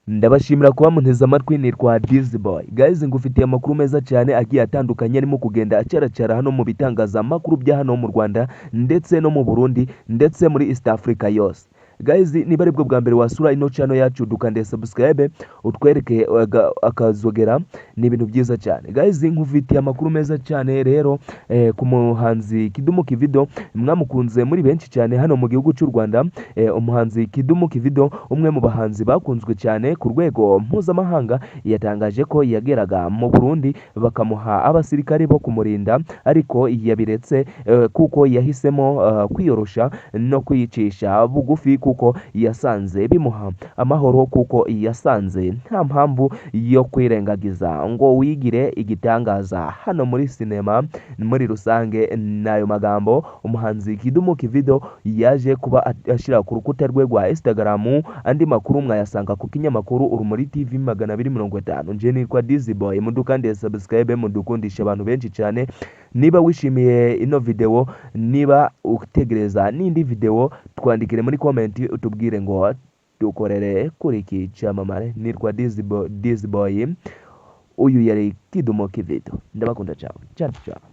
Ndabashimira kuba munteze amatwi. Nitwa Dizzyboy. Guys, ngufitiye amakuru meza cyane agiye atandukanye arimo kugenda acaracara hano mu bitangazamakuru bya hano mu Rwanda ndetse no mu Burundi ndetse muri East Africa yose. Guys, niba aribwo bwa mbere wasura ino channel yacu dukande subscribe utwereke akazogera, ni ibintu byiza cyane. Guys, nkufitiye amakuru meza cyane rero ku muhanzi Kidum Kibido, mwamukunze muri benshi cyane hano mu gihugu cy'u Rwanda. Umuhanzi Kidum Kibido, umwe mu bahanzi bakunzwe cyane ku rwego mpuzamahanga, yatangaje ko yageraga mu Burundi bakamuha abasirikare bo kumurinda, ariko yabiretse kuko yahisemo kwiyorosha no kwiyicisha bugufi, kuko yasanze bimuha amahoro, kuko yasanze nta mpamvu yo kwirengagiza ngo wigire igitangaza hano muri sinema muri rusange. Nayo magambo umuhanzi Kidum Kibido yaje kuba ashyira ku rukuta rwe rwa Instagram. Andi makuru mwayasanga ku kinyamakuru Urumuri TV 250. Nje nitwa Dizzyboy, mudukande subscribe, mudukundisha abantu benshi cyane. Niba wishimiye ino video, niba utegereza n'indi video, twandikire muri comment utubwire ngo dukorere kuri iki cyamamare. Nitwa Dizzyboy, uyu yari Kidum Kibido. Ndabakunda cyane. Ciao ciao.